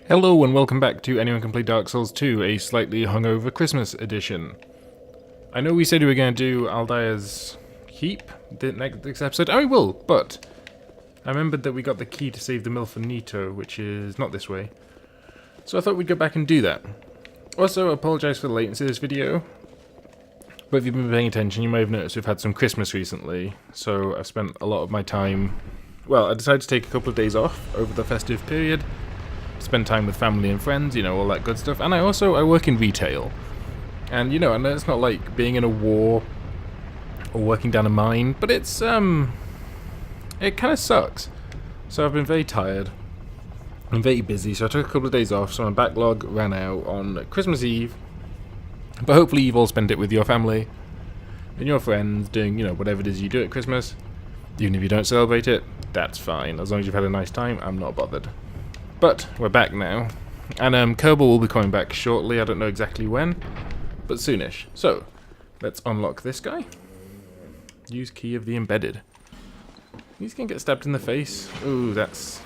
Hello and welcome back to Anyone Can Play Dark Souls 2, a slightly hungover Christmas edition. I know we said we were going to do Aldia's Keep the next episode, and we will, but I remembered that we got the key to save the Milfonito, which is not this way. So I thought we'd go back and do that. Also, I apologise for the latency of this video, but if you've been paying attention, you may have noticed we've had some Christmas recently, so I've spent a lot of my time... Well, I decided to take a couple of days off over the festive period, spend time with family and friends, you know, all that good stuff. And I work in retail. And, you know, I know it's not like being in a war or working down a mine, but it kind of sucks. So I've been very tired. I'm very busy, so I took a couple of days off, so my backlog ran out on Christmas Eve. But hopefully you've all spent it with your family and your friends, doing, you know, whatever it is you do at Christmas. Even if you don't celebrate it, that's fine. As long as you've had a nice time, I'm not bothered. But we're back now, and Kerbal will be coming back shortly. I don't know exactly when, but soonish. So, let's unlock this guy. Use key of the embedded. He's gonna get stabbed in the face. Ooh, that's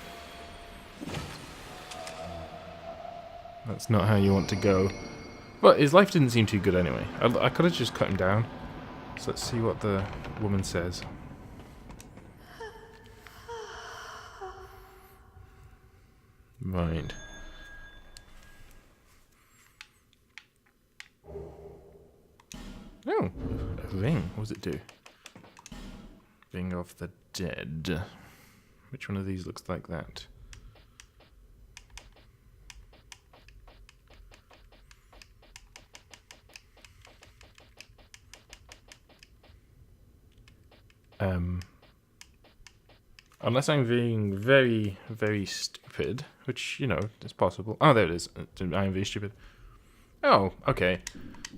not how you want to go. But his life didn't seem too good anyway. I could have just cut him down. So let's see what the woman says. Right. Oh, a ring. What does it do? Ring of the Dead. Which one of these looks like that? Unless I'm being very, very stupid, which, you know, is possible. Oh, there it is. I am very stupid. Oh, okay.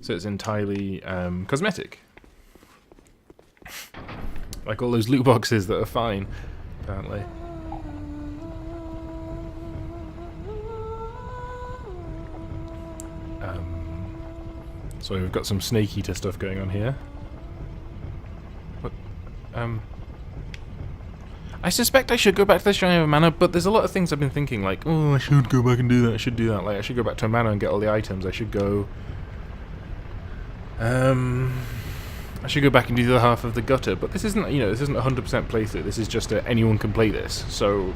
So it's entirely cosmetic. Like all those loot boxes that are fine, apparently. So we've got some snake eater stuff going on here. But, I suspect I should go back to the Shrine of Mana, but there's a lot of things I've been thinking, like, oh, I should go back and do that, I should do that. Like, I should go back to Mana and get all the items. I should go... I should go back and do the other half of the gutter, but this isn't, you know, this isn't 100% playthrough. This is just anyone can play this, so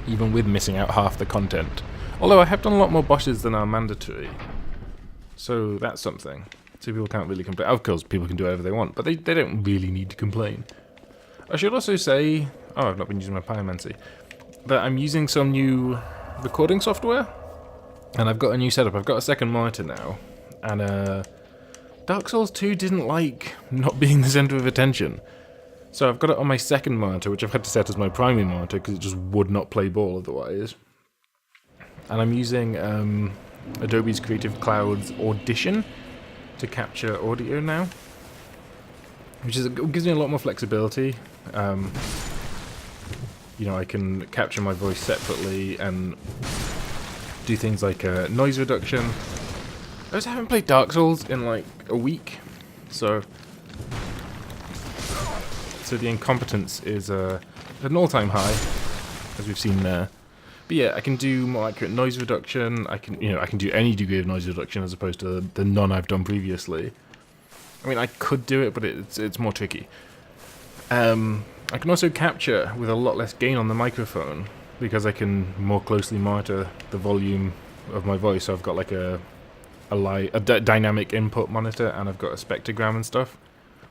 even with missing out half the content. Although I have done a lot more bosses than are mandatory, so that's something. So people can't really complain. Of course, people can do whatever they want, but they don't really need to complain. I should also say... Oh, I've not been using my pyromancy. That I'm using some new recording software, and I've got a new setup. I've got a second monitor now, and Dark Souls 2 didn't like not being the center of attention. So I've got it on my second monitor, which I've had to set as my primary monitor because it just would not play ball otherwise. And I'm using Adobe's Creative Cloud's Audition to capture audio now, which gives me a lot more flexibility. You know, I can capture my voice separately and do things like noise reduction. I just haven't played Dark Souls in like a week, so the incompetence is at an all-time high, as we've seen there. But yeah, I can do more accurate noise reduction. I can do any degree of noise reduction as opposed to the none I've done previously. I mean, I could do it, but it's more tricky. I can also capture with a lot less gain on the microphone because I can more closely monitor the volume of my voice. So I've got like a dynamic input monitor, and I've got a spectrogram and stuff,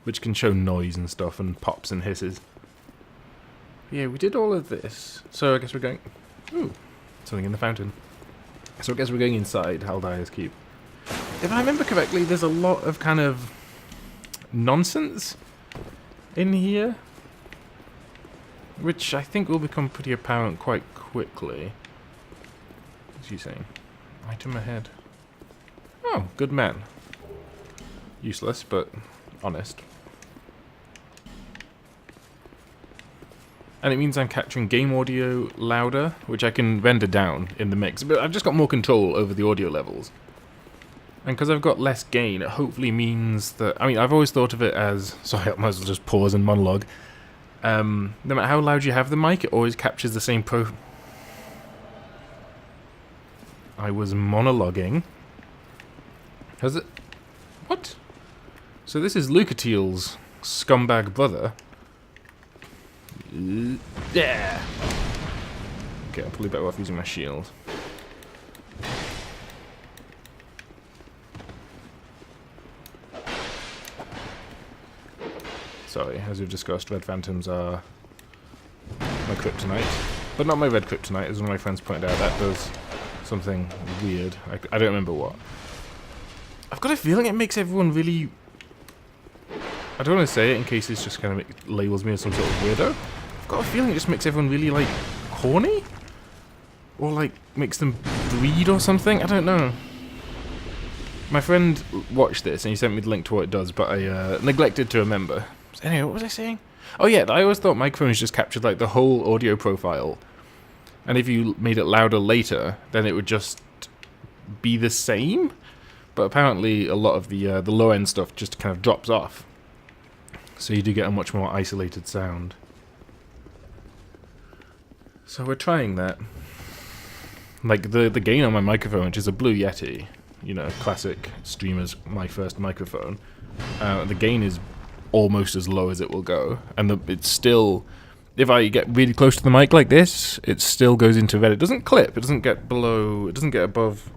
which can show noise and stuff and pops and hisses. Yeah, we did all of this. So I guess we're going... Ooh, something in the fountain. So I guess we're going inside Aldia's Keep. If I remember correctly, there's a lot of kind of nonsense in here, which I think will become pretty apparent quite quickly. What's he saying? Item ahead. Oh, good man. Useless, but honest. And it means I'm capturing game audio louder, which I can render down in the mix. But I've just got more control over the audio levels. And because I've got less gain, it hopefully means that... I mean, I've always thought of it as... Sorry, I might as well just pause and monologue. No matter how loud you have the mic, it always captures the same I was monologuing. Has it? What? So this is Lucatiel's scumbag brother. Yeah. Okay, I'm probably better off using my shield. Sorry, as we've discussed, red phantoms are my kryptonite. But not my red kryptonite, as one of my friends pointed out. That does something weird. I don't remember what. I've got a feeling it makes everyone really... I don't want to say it in case it's just kind of labels me as some sort of weirdo. I've got a feeling it just makes everyone really, like, horny? Or, like, makes them breed or something? I don't know. My friend watched this and he sent me the link to what it does, but I neglected to remember. Anyway, what was I saying? Oh yeah, I always thought microphones just captured, like, the whole audio profile. And if you made it louder later, then it would just be the same? But apparently a lot of the low-end stuff just kind of drops off. So you do get a much more isolated sound. So we're trying that. Like, the gain on my microphone, which is a Blue Yeti, you know, classic streamer's my first microphone, the gain is almost as low as it will go. And it's still... If I get really close to the mic like this, it still goes into red. It doesn't clip. It doesn't get below... It doesn't get above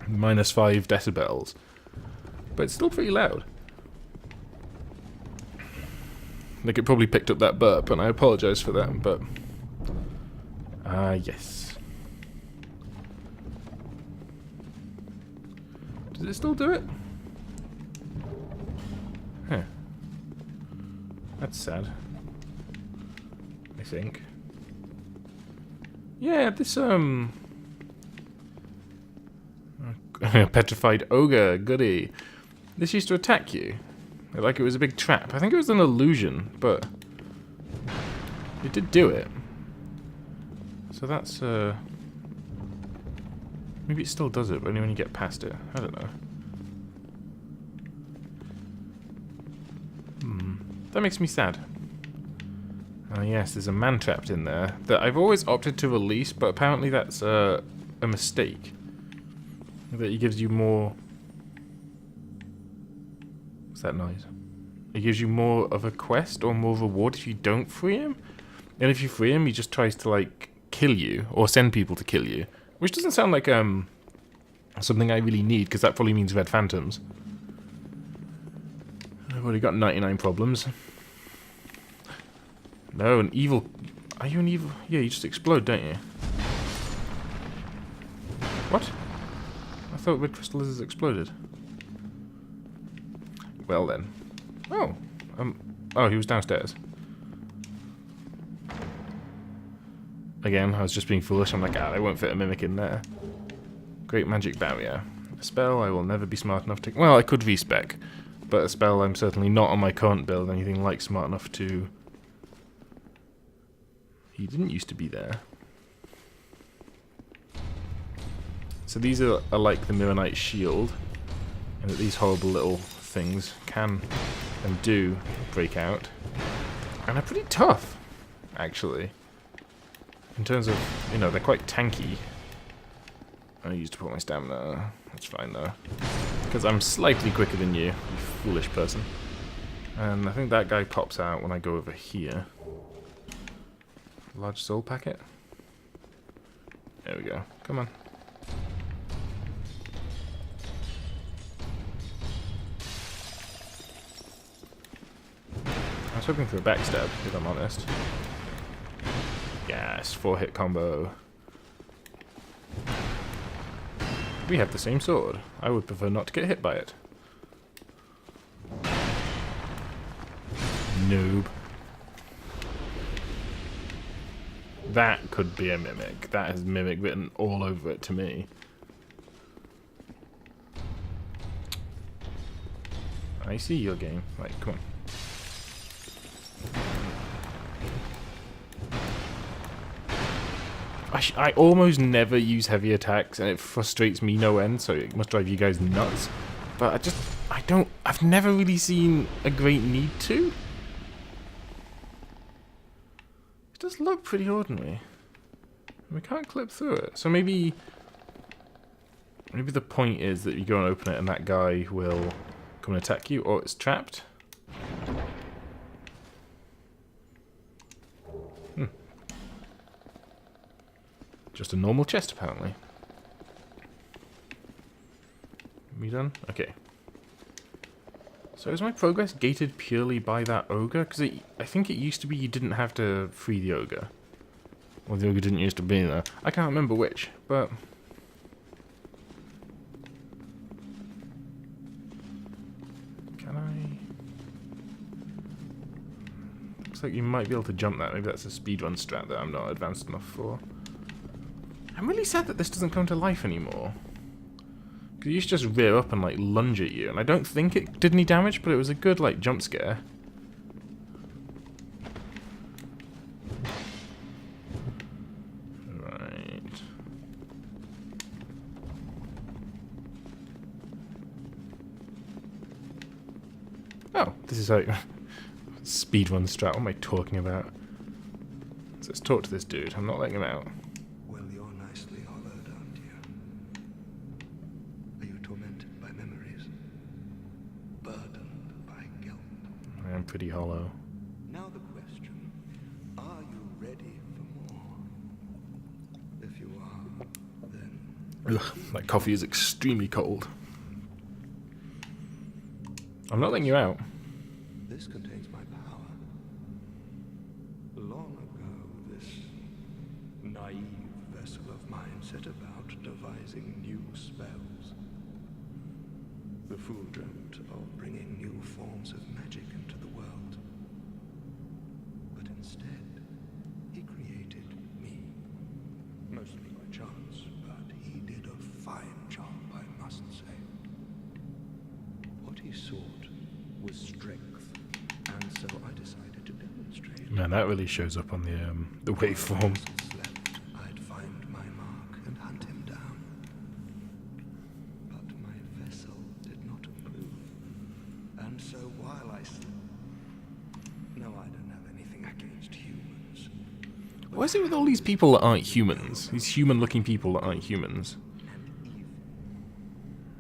-5 decibels. But it's still pretty loud. Like, it probably picked up that burp, and I apologize for that, but... yes. Does it still do it? Huh. That's sad. I think. Yeah, this, petrified ogre, goody. This used to attack you. Like it was a big trap. I think it was an illusion, but it did do it. So that's, maybe it still does it, but only when you get past it. I don't know. That makes me sad. Oh yes, there's a man trapped in there that I've always opted to release, but apparently that's a mistake. That he gives you more... What's that noise? It gives you more of a quest or more reward if you don't free him. And if you free him, he just tries to, like, kill you or send people to kill you. Which doesn't sound like something I really need, because that probably means red phantoms. I've already got 99 problems. No, an evil... Are you an evil... Yeah, you just explode, don't you? What? I thought red crystal lizards exploded. Well then. Oh. Oh, he was downstairs. Again, I was just being foolish. I'm like, they won't fit a mimic in there. Great magic barrier. A spell I will never be smart enough to... Well, I could respec, but a spell I'm certainly not on my current build anything like smart enough to... He didn't used to be there. So these are like the Mirror Knight's shield, and that these horrible little things can and do break out. And they're pretty tough, actually. In terms of, you know, they're quite tanky. I used to put my stamina. That's fine though. Because I'm slightly quicker than you foolish person. And I think that guy pops out when I go over here. Large soul packet. There we go. Come on. I was hoping for a backstab, if I'm honest. Yes, 4-hit combo. We have the same sword. I would prefer not to get hit by it. Noob. That could be a mimic. That has mimic written all over it to me. I see your game. Right, come on. I almost never use heavy attacks, and it frustrates me no end, so it must drive you guys nuts. But I've never really seen a great need to. It does look pretty ordinary. We can't clip through it, so maybe Maybe the point is that you go and open it and that guy will come and attack you, or it's trapped. Just a normal chest, apparently. We done? Okay. So is my progress gated purely by that ogre? Because I think it used to be you didn't have to free the ogre. Or the ogre didn't used to be there. I can't remember which, but... Can I... Looks like you might be able to jump that. Maybe that's a speedrun strat that I'm not advanced enough for. I'm really sad that this doesn't come to life anymore. Because you used to just rear up and, like, lunge at you. And I don't think it did any damage, but it was a good, like, jump scare. Right. Oh, this is how... Speedrun strat. What am I talking about? So let's talk to this dude. I'm not letting him out. Pretty hollow. Now the question, are you ready for more? If you are, then... Ugh, that coffee is extremely cold. I'm not letting you out. This contains my power. Long ago, this naive vessel of mine set about devising new spells. The fool dreamt of bringing new forms of magic into the world. But instead, he created me. Mostly by chance, but he did a fine job, I must say. What he sought was strength, and so I decided to demonstrate. Man, that really shows up on the waveform. Slept, I'd find my mark and hunt him down. But my vessel did not approve. And so while I slept... No, I don't have anything against humans. What is it with all these people that aren't humans? These human-looking people that aren't humans.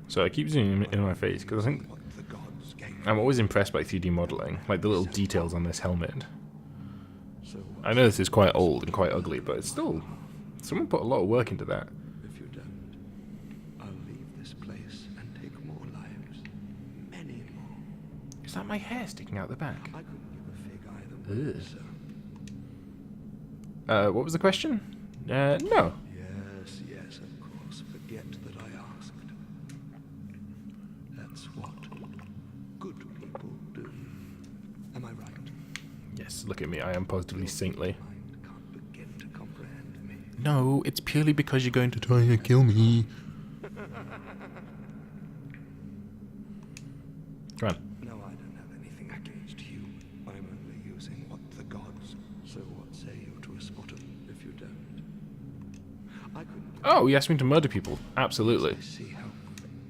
So I keep zooming in my face, because I think... I'm always impressed by 3D modelling, like the little details on this helmet. I know this is quite old and quite ugly, but it's still... Someone put a lot of work into that. If you don't, I'll leave this place and take more lives. Many more. Is that my hair sticking out the back? I couldn't give a fig either way, so... What was the question? No. Yes, of course. Forget that I asked. That's what good people do. Am I right? Yes, look at me, I am positively saintly. Mind can't begin to comprehend me. No, it's purely because you're going to try and kill me. Come on. No, I don't have anything against you. I'm only using what the gods. So what say you to a spot of if you don't? I couldn't... Oh, you asked me to murder people. Absolutely. I see how...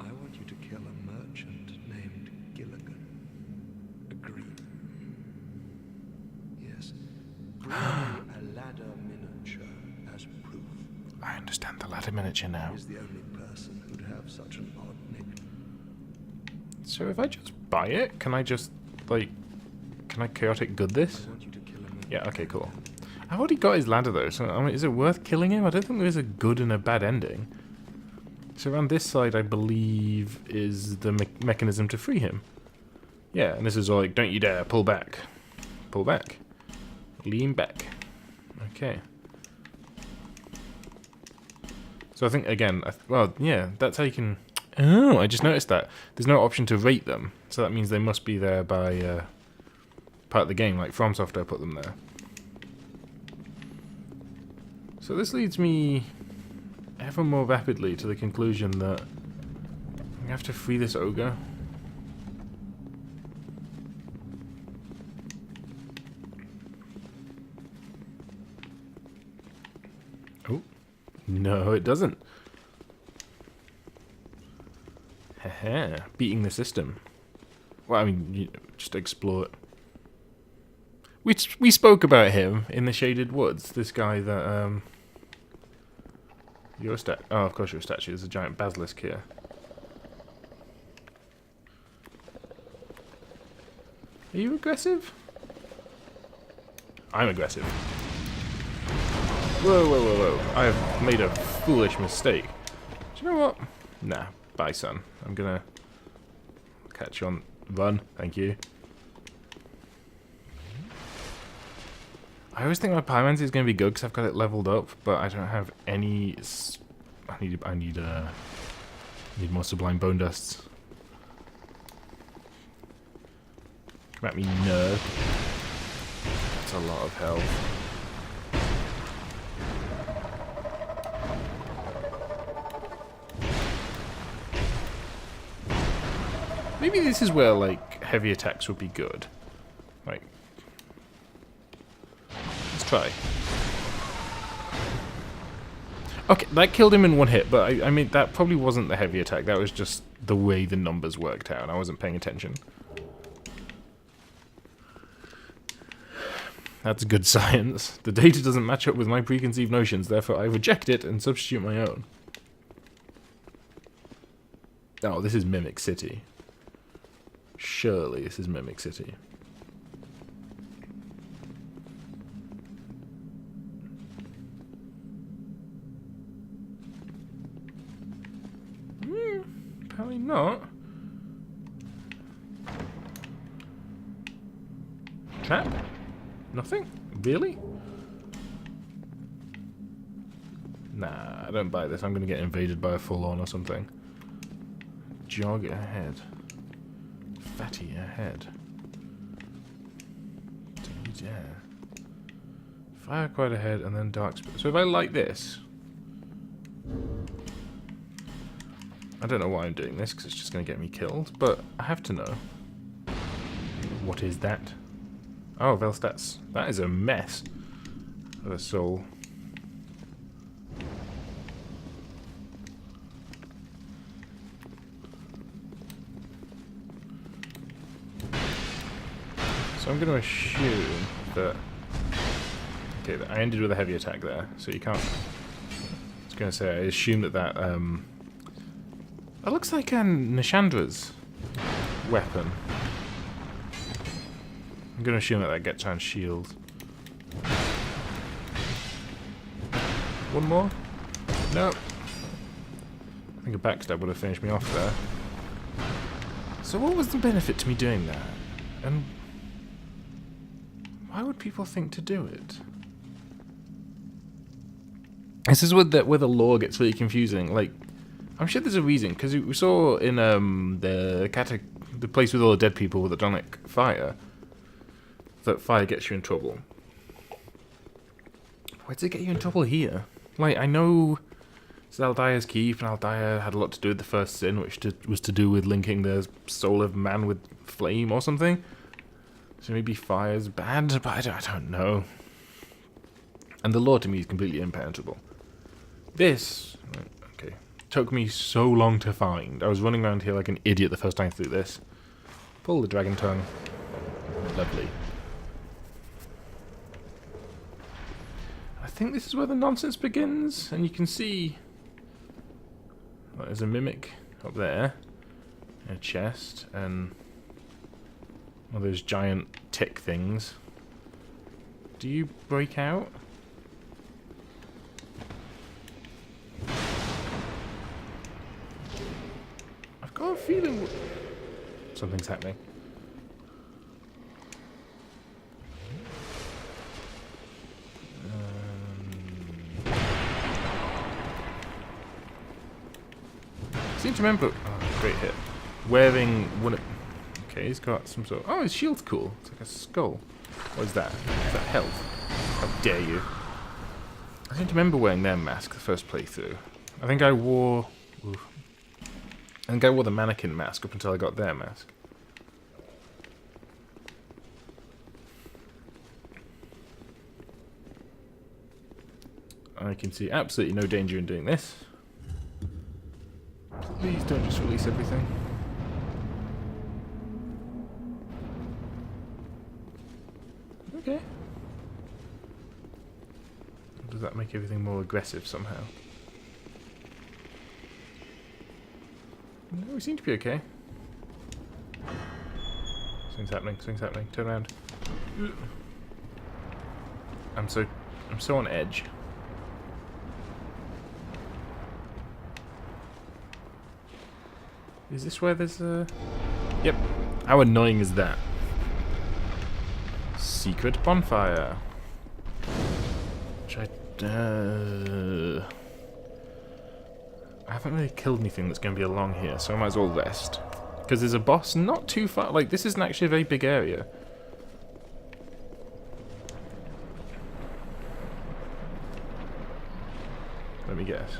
I want you to kill a merchant named Gilligan. Agree? Yes. Bring me a ladder miniature as proof. I understand the ladder miniature now. He's the only person who'd have such an odd nickname. So if I just buy it, can I just, like... Can I chaotic good this? I want you to kill a merchant. Yeah, okay, cool. I've already got his ladder though, so I mean, is it worth killing him? I don't think there's a good and a bad ending. So around this side, I believe, is the mechanism to free him. Yeah, and this is all like, don't you dare, pull back. Pull back. Lean back. Okay. So I think, again, well, yeah, that's how you can... Oh, I just noticed that. There's no option to rate them, so that means they must be there by part of the game, like From Software put them there. So this leads me ever more rapidly to the conclusion that we have to free this ogre. Oh, no it doesn't. Haha, beating the system. Well, I mean, you just explore it. We spoke about him in the Shaded Woods, this guy that, You're a statue. Oh, of course you're a statue. There's a giant basilisk here. Are you aggressive? I'm aggressive. Whoa, whoa, whoa, whoa. I have made a foolish mistake. Do you know what? Nah. Bye, son. I'm gonna catch you on... Run. Thank you. I always think my pyromancy is gonna be good because I've got it leveled up, but I don't have any... I need more sublime bone dusts. Come at me, nerd. That's a lot of health. Maybe this is where, like, heavy attacks would be good. Like, let's try. Okay, that killed him in one hit, but I mean, that probably wasn't the heavy attack. That was just the way the numbers worked out. I wasn't paying attention. That's good science. The data doesn't match up with my preconceived notions, therefore I reject it and substitute my own. Oh, this is Mimic City. Surely this is Mimic City. Apparently not. Trap? Nothing? Really? Nah, I don't buy this. I'm gonna get invaded by a full-on or something. Jog ahead. Fatty ahead. Yeah. Fire quite ahead and then dark spirit. So if I like this... I don't know why I'm doing this because it's just going to get me killed, but I have to know. What is that? Oh, Velstats. That is a mess of a soul. So I'm going to assume that... Okay, I ended with a heavy attack there, so you can't... I was going to say, I assume that that... That looks like Nishandra's weapon. I'm going to assume that that gets on shield. One more? No. I think a backstab would have finished me off there. So what was the benefit to me doing that? And why would people think to do it? This is where the lore gets really confusing. Like, I'm sure there's a reason, because we saw in the place with all the dead people with the Drangleic fire, that fire gets you in trouble. Why does it get you in trouble here? Like, I know it's Aldaia's keep, and Aldaia had a lot to do with the first sin, which was to do with linking the soul of man with flame or something. So maybe fire's bad, but I don't know. And the lore to me is completely impenetrable. This... Okay. Took me so long to find. I was running around here like an idiot the first time through this. Pull the dragon tongue. Lovely. I think this is where the nonsense begins, and you can see... Well, there's a mimic up there. A chest, and... One of those giant tick things. Do you break out? I've got a feeling something's happening. I seem to remember... Oh, great hit. Wearing one of... Okay, he's got some sort of... Oh, his shield's cool. It's like a skull. What is that? Is that health? How dare you? I seem to remember wearing their mask the first playthrough. I think I wore... Oof. I think I wore the mannequin mask up until I got their mask. I can see absolutely no danger in doing this. Please don't just release everything. Okay. Does that make everything more aggressive somehow? No, we seem to be okay. Something's happening, something's happening. Turn around. I'm so on edge. Is this where there's a... Yep. How annoying is that? Secret bonfire. Which I haven't really killed anything that's going to be along here, so I might as well rest. Because there's a boss not too far. Like, this isn't actually a very big area. Let me guess.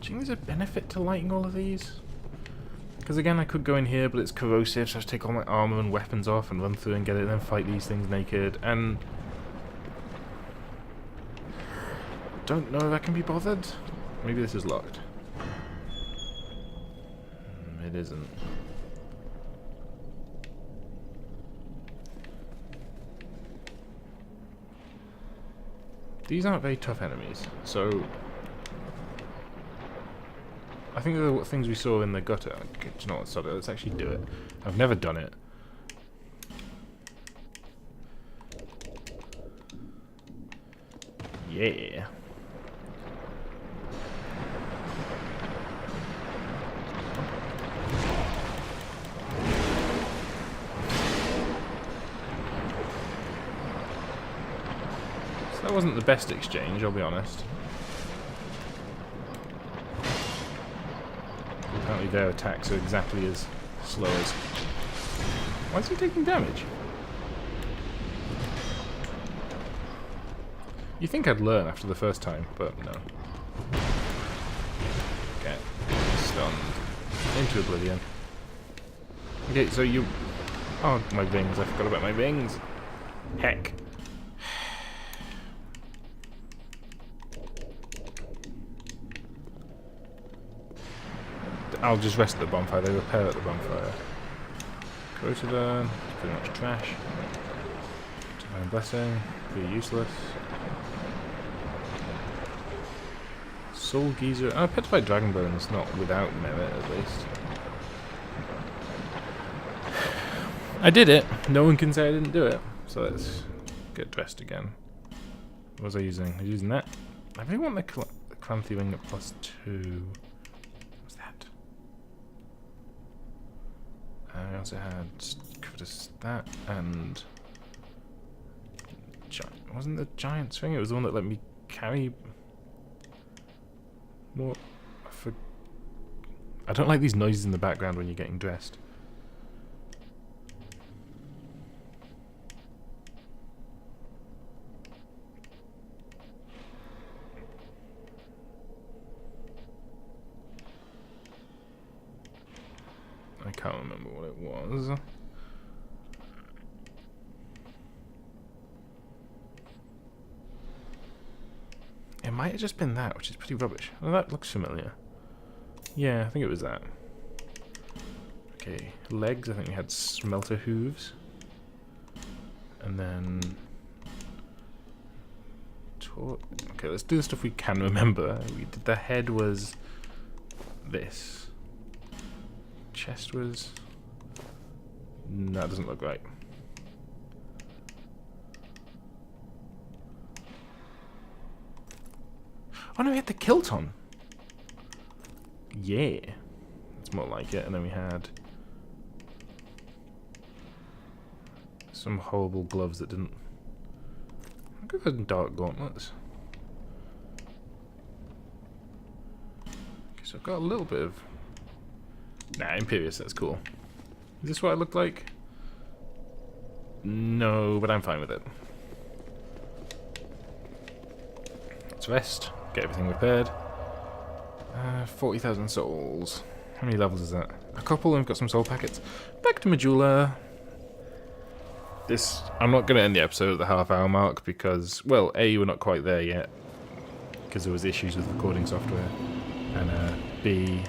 Do you think there's a benefit to lighting all of these? Because again, I could go in here, but it's corrosive, so I have to take all my armor and weapons off and run through and get it, and then fight these things naked. And don't know if I can be bothered. Maybe this is locked. It isn't. These aren't very tough enemies, so I think the things we saw in the gutter. Do you know what? Sorry, let's actually do it. I've never done it. Yeah. So that wasn't the best exchange, I'll be honest. Apparently their attacks are exactly as slow as... Why is he taking damage? You think I'd learn after the first time, but no. Get stunned into oblivion. Okay, so you... Oh, my rings. I forgot about my rings. Heck. I'll just rest at the bonfire. They repair at the bonfire. Corrosive urn, pretty much trash. Divine blessing, pretty useless. Soul geyser. Oh, petrified dragon bone is not without merit, at least. I did it. No one can say I didn't do it. So let's get dressed again. What was I using? I was using that. I really want the Clancy ring at +2. What's that? I also had that and wasn't the giant swing? It was the one that let me carry more. I don't like these noises in the background when you're getting dressed. I can't remember what it was. It might have just been that, which is pretty rubbish. Oh, that looks familiar. Yeah, I think it was that. Okay, legs. I think we had smelter hooves. And then... Okay, let's do the stuff we can remember. The head was this. Chest was... No, that doesn't look right. Oh no, we had the kilt on. Yeah. That's more like it. And then we had some horrible gloves that didn't... I'll go ahead and dark gauntlets. Okay, so I've got a little bit of... Nah, Imperious, that's cool. Is this what I look like? No, but I'm fine with it. Let's rest, get everything repaired. 40,000 souls. How many levels is that? A couple, and we've got some soul packets. Back to Majula. I'm not going to end the episode at the half-hour mark because, well, A, we're not quite there yet because there was issues with recording software, and B,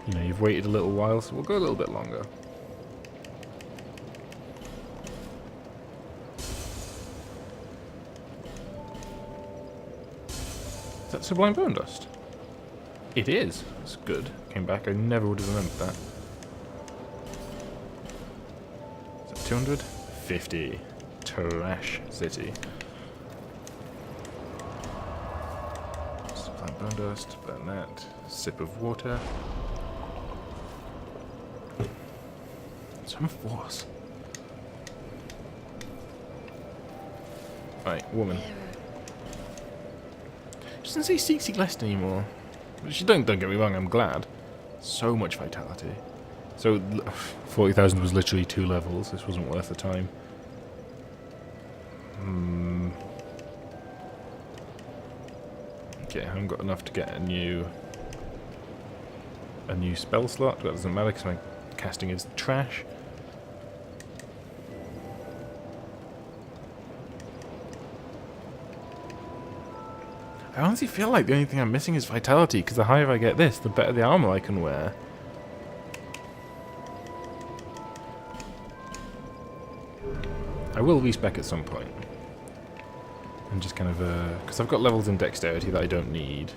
you know, you've waited a little while, so we'll go a little bit longer. Is that Sublime Bone Dust? It is. It's good. Came back. I never would have remembered that. Is that 250? Trash city. Supply bone dust. Burn that. Sip of water. Some force. Right, woman. She doesn't say seek less anymore. She don't get me wrong, I'm glad. So much vitality. So 40,000 was literally 2 levels. This wasn't worth the time. Okay, I haven't got enough to get a new spell slot. That doesn't matter because my casting is trash. I honestly feel like the only thing I'm missing is vitality, because the higher I get this, the better the armor I can wear. I will respec at some point. And just kind of, because I've got levels in dexterity that I don't need.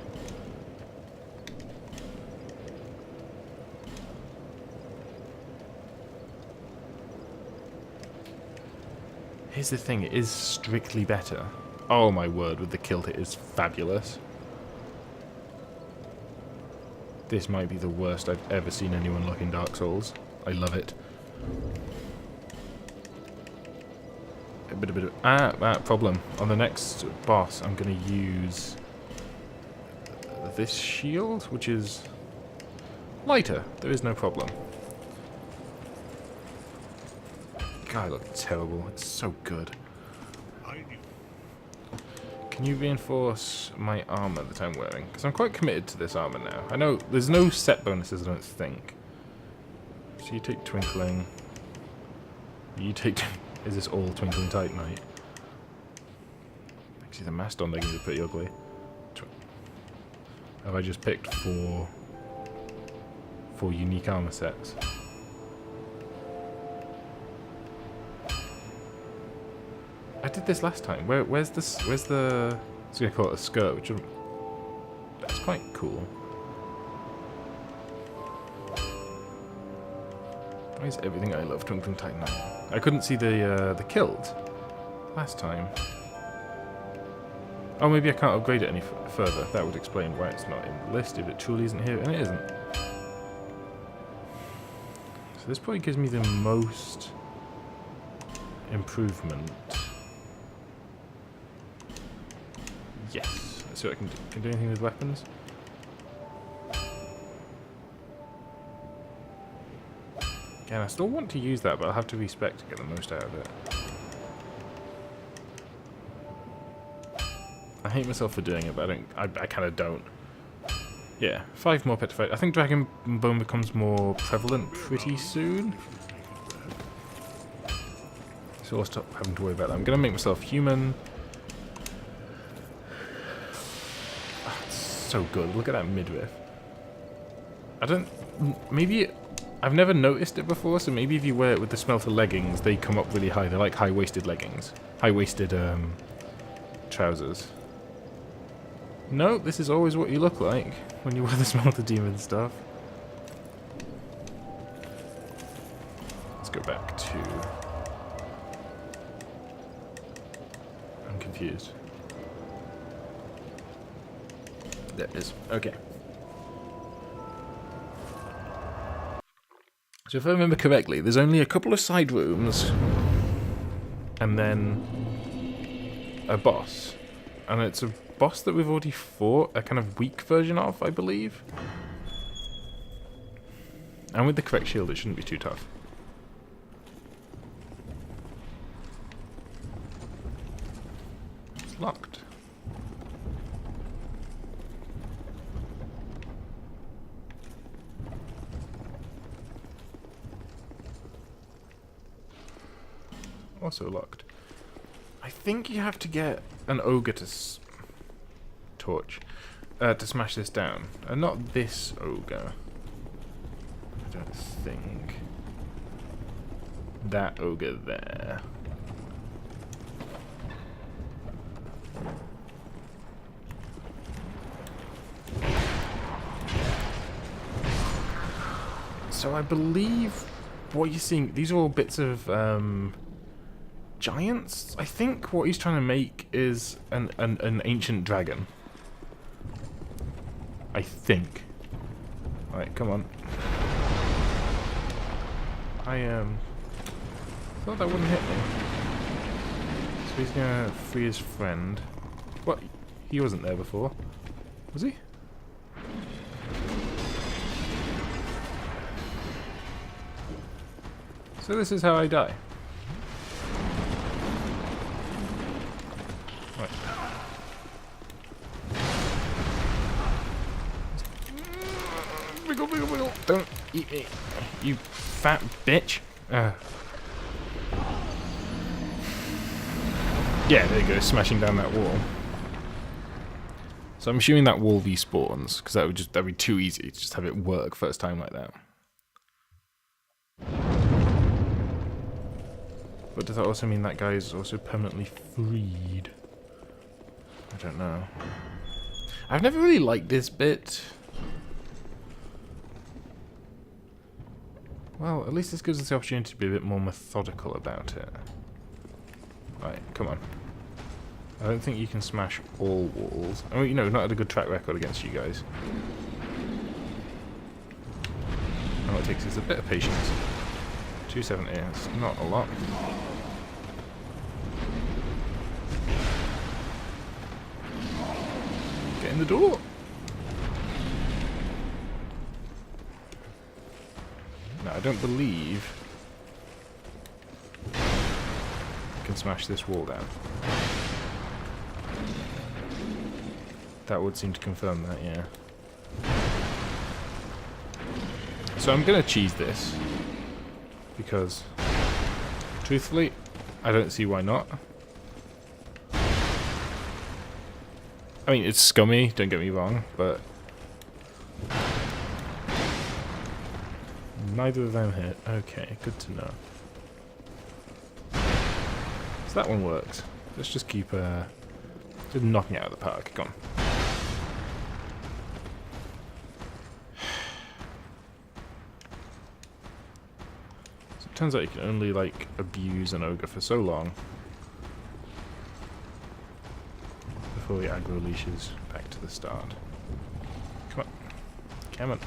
Here's the thing, it is strictly better. Oh my word, with the kilt it is fabulous. This might be the worst I've ever seen anyone look in Dark Souls. I love it. A bit of problem. On the next boss I'm going to use this shield, which is lighter. There is no problem. God, I look terrible. It's so good. Can you reinforce my armor that I'm wearing? Because I'm quite committed to this armor now. I know there's no set bonuses, I don't think. So you take Twinkling. You take... Is this all Twinkling Titanite? Actually, the Mastodon leggings are pretty ugly. Have I just picked 4 unique armor sets? I did this last time. Where's this? Where's the? I was gonna call it a skirt, which that's quite cool. Why is everything I love Twinkling Titanite? I couldn't see the kilt last time. Oh, maybe I can't upgrade it any further. That would explain why it's not in the list if it truly isn't here, and it isn't. So this probably gives me the most improvement. Yes. Let's see what I can do. Can I do anything with weapons? Again, I still want to use that, but I'll have to respec to get the most out of it. I hate myself for doing it, but I kind of don't. Yeah, 5 more petrified. I think Dragon Bone becomes more prevalent pretty soon. So I'll stop having to worry about that. I'm going to make myself human. So good. Look at that midriff. Maybe I've never noticed it before, so maybe if you wear it with the smelter leggings, they come up really high. They're like high-waisted leggings. High-waisted trousers. No, this is always what you look like when you wear the smelter demon stuff. Let's go back to... I'm confused. There it is. Okay. So if I remember correctly, there's only a couple of side rooms and then a boss. And it's a boss that we've already fought, a kind of weak version of, I believe. And with the correct shield, it shouldn't be too tough. It's locked. Also locked. I think you have to get an ogre to to smash this down, and not this ogre. I don't think that ogre there. So I believe what you're seeing, these are all bits of giants. I think what he's trying to make is an ancient dragon. I think. Alright, come on. I thought that wouldn't hit me. So he's gonna free his friend. What? He wasn't there before. Was he? So this is how I die. Right. Wiggle, wiggle, wiggle. Don't eat me, you fat bitch. Yeah, there you go, smashing down that wall. So I'm assuming that wall respawns, because that'd be too easy to just have it work first time like that. But does that also mean that guy is also permanently freed? I don't know. I've never really liked this bit. Well, at least this gives us the opportunity to be a bit more methodical about it. Right, come on. I don't think you can smash all walls. I mean, you know, we've not had a good track record against you guys. All it takes is a bit of patience. 270, it's not a lot. Get in the door! No, I don't believe I can smash this wall down. That would seem to confirm that, yeah. So I'm gonna cheese this, because, truthfully, I don't see why not. I mean, it's scummy, don't get me wrong, but neither of them hit. Okay, good to know. So that one works. Let's just keep just knocking it out of the park. Go on. So it turns out you can only like abuse an ogre for so long before he aggro leashes back to the start. Come on. Come on.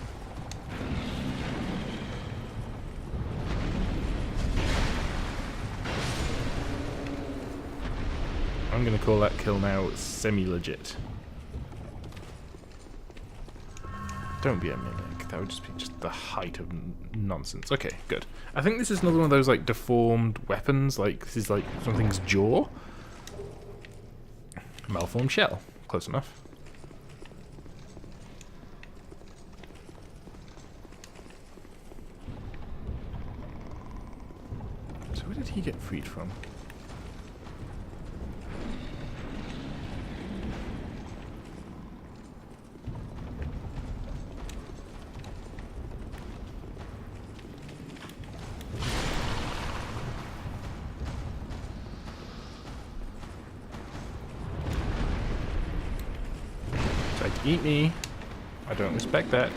I'm going to call that kill now semi-legit. Don't be a mimic. That would just be just the height of nonsense. Okay, good. I think this is another one of those like deformed weapons. Like this is like something's jaw. Malformed shell. Close enough. So where did he get freed from? Eat me. I don't respect that.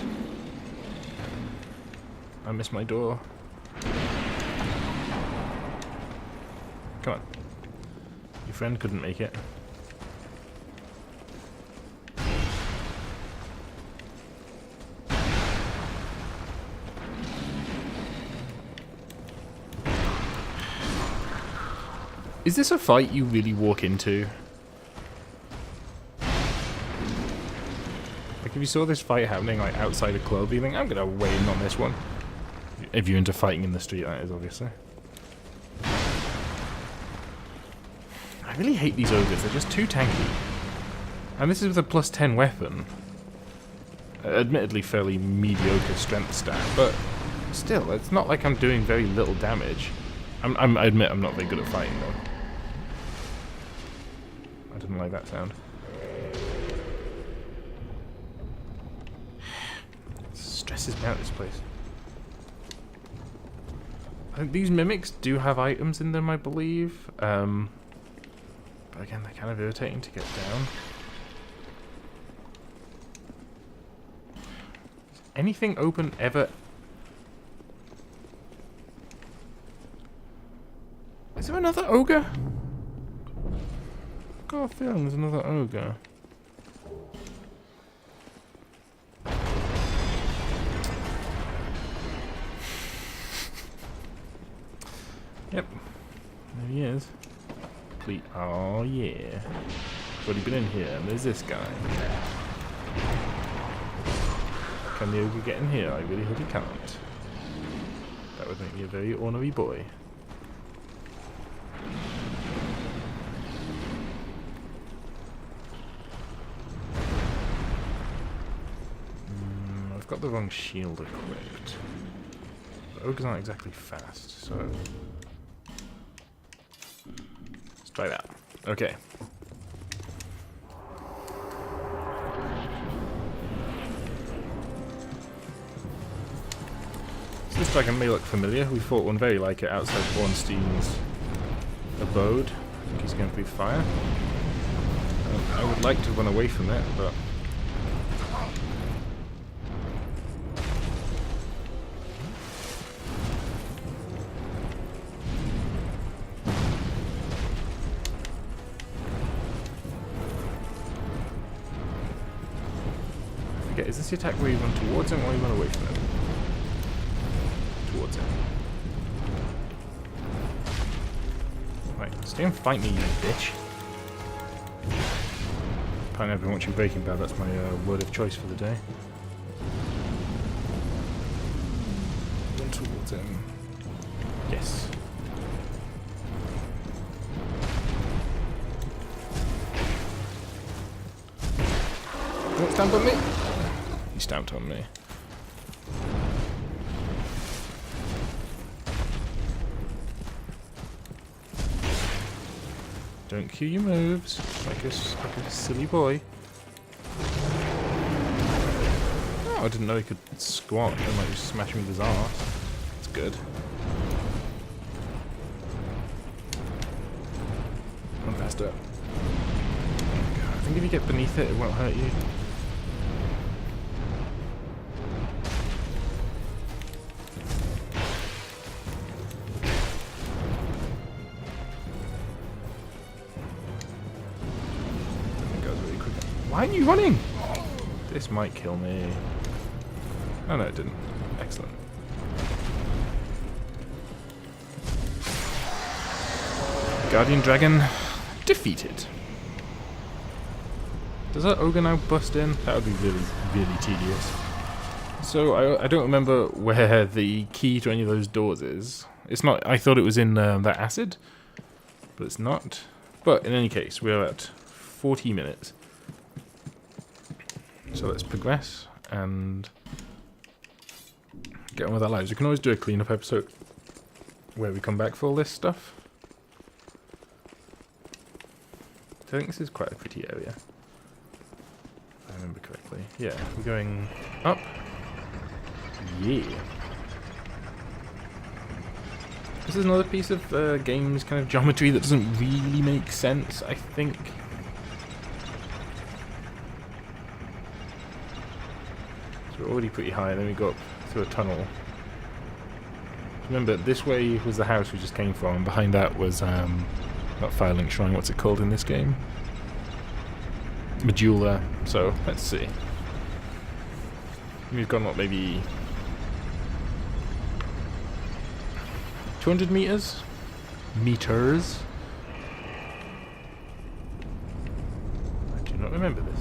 I missed my door. Come on. Your friend couldn't make it. Is this a fight you really walk into? If you saw this fight happening like outside a club, you think, I'm gonna weigh in on this one. If you're into fighting in the street, that is, obviously. I really hate these ogres, they're just too tanky. And this is with a +10 weapon. Admittedly fairly mediocre strength stat, but still, it's not like I'm doing very little damage. I admit I'm not very good at fighting though. I didn't like that sound. Stresses me out, this place. I think these mimics do have items in them, I believe. But again, they're kind of irritating to get down. Is anything open ever? there another ogre? I've got a feeling there's another ogre. Yep. There he is. Complete. Oh yeah. I've already been in here, and there's this guy. Can the ogre get in here? I really hope he can't. That would make me a very ornery boy. I've got the wrong shield equipped. The ogres aren't exactly fast, so... let's try that. Okay. This dragon may look familiar. We fought one very like it outside Bornstein's abode. I think he's going to breathe fire. I would like to run away from it, but... I forget, is this the attack where you run towards him or you run away from him? Towards him. Right, stay and fight me, you bitch. Pineapple wants you Breaking Bad, that's my word of choice for the day. Run towards him. Yes. Don't stamp on me! He stamped on me. Don't cue your moves, like a silly boy. Oh, I didn't know he could squat and like just smash me with his arse. That's good. Run faster. God, I think if you get beneath it, it won't hurt you. Why are you running? This might kill me. Oh no, it didn't. Excellent. Guardian Dragon defeated. Does that ogre now bust in? That would be really, really tedious. So I don't remember where the key to any of those doors is. It's not. I thought it was in that acid, but it's not. But in any case, we're at 40 minutes. So let's progress and get on with our lives. We can always do a cleanup episode where we come back for all this stuff. I think this is quite a pretty area, if I remember correctly. Yeah, we're going up. Yeah. This is another piece of game's kind of geometry that doesn't really make sense, I think. We're already pretty high, then we go up through a tunnel. Remember, this way was the house we just came from, and behind that was, not Firelink Shrine, what's it called in this game? Medulla. So, let's see. We've gone, what, maybe 200 meters? Meters? I do not remember this.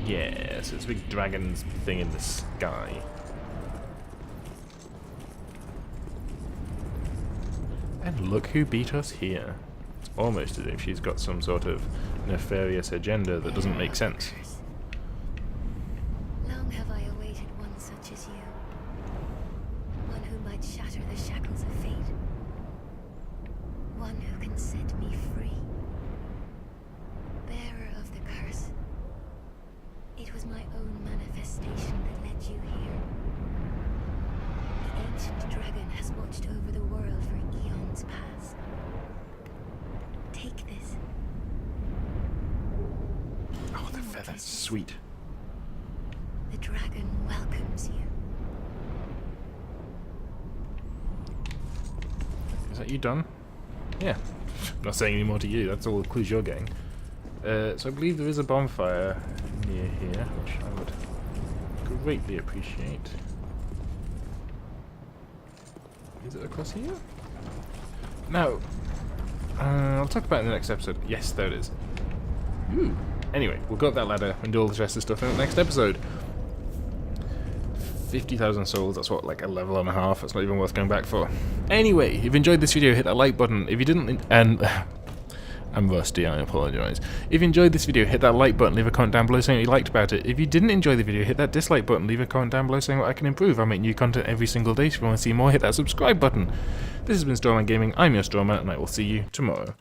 Yeah, so it's a big dragon's thing in the sky. And look who beat us here. It's almost as if she's got some sort of nefarious agenda that doesn't make sense. Long have I awaited one such as you. One who might shatter the shackles of fate. One who can set me free. Bearer of the curse. It was my own manifestation that led you here. The ancient dragon has watched over the world for eons past. Take this. Oh, the feather. Sweet. dragon welcomes you. Is that you done? Yeah. I'm not saying any more to you, that's all the clues you're getting. So I believe there is a bonfire near here, which I would greatly appreciate. Is it across here? No. I'll talk about it in the next episode. Yes, there it is. Ooh. Anyway, we'll go up that ladder and do all the rest of the stuff in the next episode. 50,000 souls, that's what, like a level and a half, that's not even worth going back for. Anyway, if you enjoyed this video, hit that like button. If you didn't, and I'm rusty, I apologise. If you enjoyed this video, hit that like button, leave a comment down below saying what you liked about it. If you didn't enjoy the video, hit that dislike button, leave a comment down below saying what I can improve. I make new content every single day, so if you want to see more, hit that subscribe button. This has been Strawman Gaming, I'm your Strawman, and I will see you tomorrow.